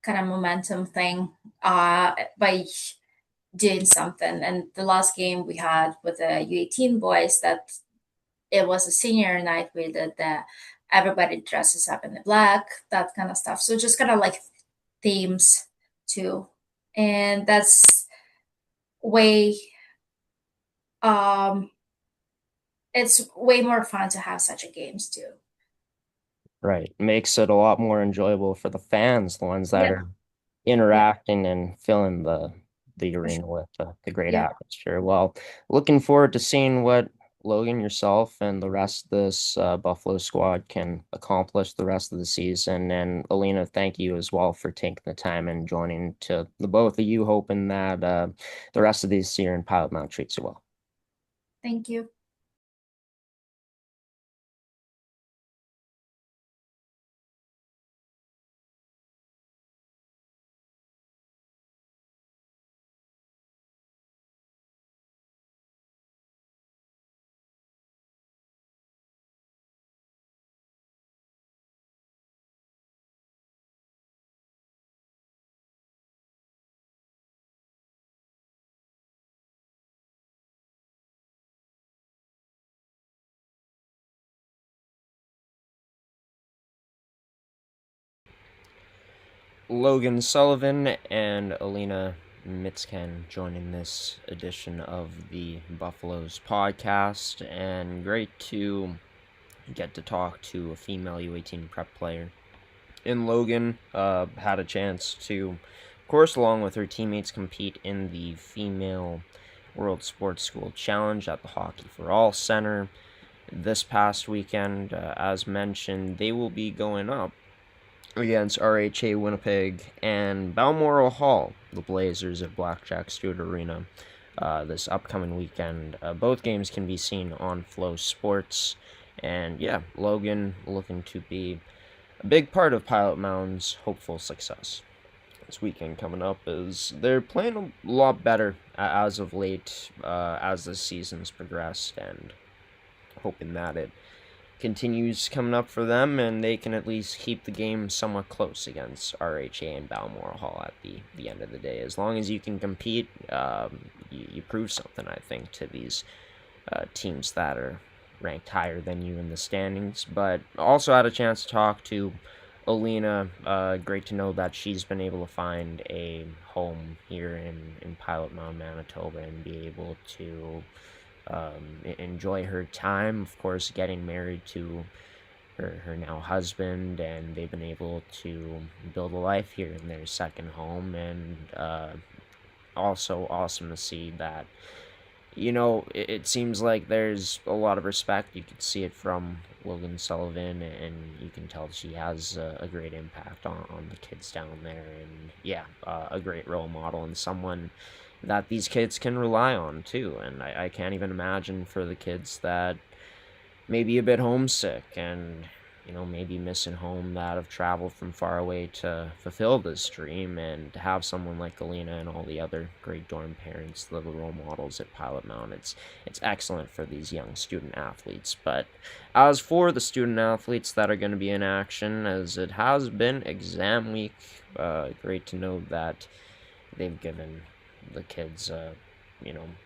kind of momentum thing by doing something. And the last game we had with the U18 boys, that it was a senior night. We did the everybody dresses up in the black, that kind of stuff. So just kind of like themes too, and that's way um it's way more fun to have such a games too. Right. Makes it a lot more enjoyable for the fans, the ones that Yeah, are yeah, interacting and filling the for arena sure. with the great Yeah. atmosphere. Well, looking forward to seeing what Logan, yourself, and the rest of this Buffalo squad can accomplish the rest of the season. And Alina, thank you as well for taking the time and joining to the both of you, hoping that the rest of this year in Pilot Mount treats you well. Thank you. Logan Sullivan and Alina Mitzken joining this edition of the Buffaloes podcast, and great to get to talk to a female U18 prep player. And Logan had a chance to, of course, along with her teammates, compete in the Female World Sports School Challenge at the Hockey for All Center this past weekend. As mentioned, they will be going up against RHA Winnipeg and Balmoral Hall, the Blazers at Blackjack Stewart Arena, this upcoming weekend. Both games can be seen on Flow Sports. And yeah, Logan looking to be a big part of Pilot Mound's hopeful success this weekend coming up is they're playing a lot better as of late, as the season's progressed, and hoping that it continues coming up for them and they can at least keep the game somewhat close against RHA and Balmoral Hall at the end of the day. As long as you can compete, you prove something, I think, to these teams that are ranked higher than you in the standings. But also had a chance to talk to Alina. Great to know that she's been able to find a home here in Pilot Mound, Manitoba, and be able to enjoy her time. Of course, getting married to her now husband, and they've been able to build a life here in their second home. And also awesome to see that, it seems like there's a lot of respect. You can see it from Logan Sullivan, and you can tell she has a great impact on the kids down there. And yeah, a great role model and someone that these kids can rely on too. And I can't even imagine for the kids that may be a bit homesick and maybe missing home, that have traveled from far away to fulfill this dream, and to have someone like Alina and all the other great dorm parents, the role models at Pilot Mound. It's excellent for these young student athletes. But as for the student athletes that are going to be in action, as it has been exam week, great to know that they've given the kids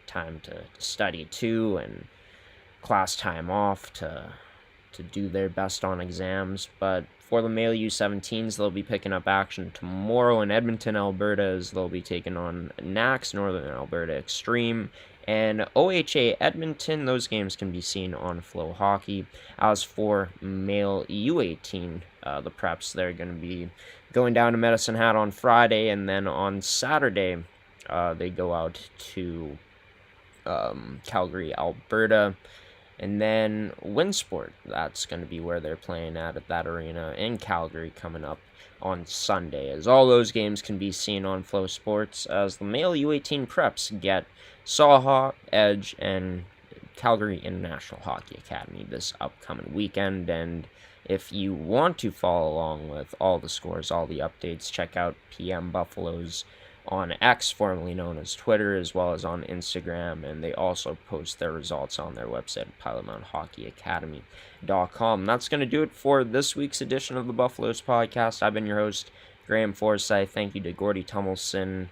time to study too, and class time off to do their best on exams. But for the male U17s, they'll be picking up action tomorrow in Edmonton, Alberta, as they'll be taking on NAC's Northern Alberta Extreme. And OHA Edmonton, those games can be seen on Flow Hockey. As for male U18, the preps, they're going to be going down to Medicine Hat on Friday, and then on Saturday, they go out to Calgary, Alberta. And then Winsport, that's going to be where they're playing at that arena in Calgary coming up on Sunday. As all those games can be seen on Flow Sports, as the male U18 preps get Saha, Edge, and Calgary International Hockey Academy this upcoming weekend. And if you want to follow along with all the scores, all the updates, check out PM Buffalo's on X, formerly known as Twitter, as well as on Instagram, and they also post their results on their website at pilotmoundhockeyacademy.com. That's going to do it for this week's edition of the Buffaloes podcast. I've been your host, Graham Forsyth. Thank you to Gordy Tummelson,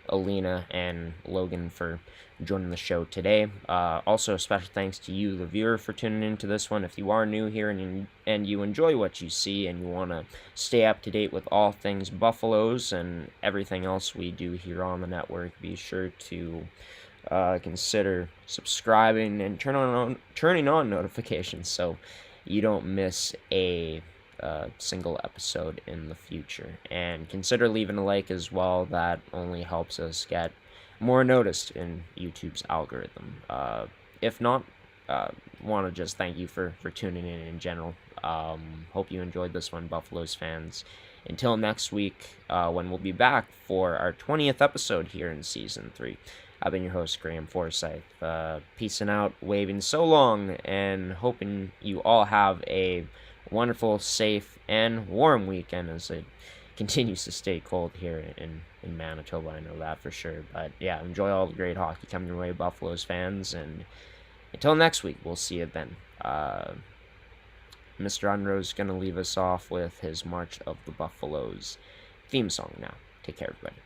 Alina, and Logan for joining the show today. Also, a special thanks to you, the viewer, for tuning into this one. If you are new here and you enjoy what you see and you want to stay up to date with all things Buffaloes and everything else we do here on the network, be sure to consider subscribing and turning on notifications so you don't miss a single episode in the future. And consider leaving a like as well. That only helps us get more noticed in YouTube's algorithm. If not, want to just thank you for tuning in general. Hope you enjoyed this one, Buffaloes fans. Until next week, when we'll be back for our 20th episode here in Season 3. I've been your host, Graham Forsyth. Peacing out, waving so long, and hoping you all have a wonderful, safe, and warm weekend as it continues to stay cold here in Manitoba. I know that for sure. But yeah, enjoy all the great hockey coming your way, Buffaloes fans. And until next week, we'll see you then. Mr. Unro's going to leave us off with his March of the Buffaloes theme song now. Take care, everybody.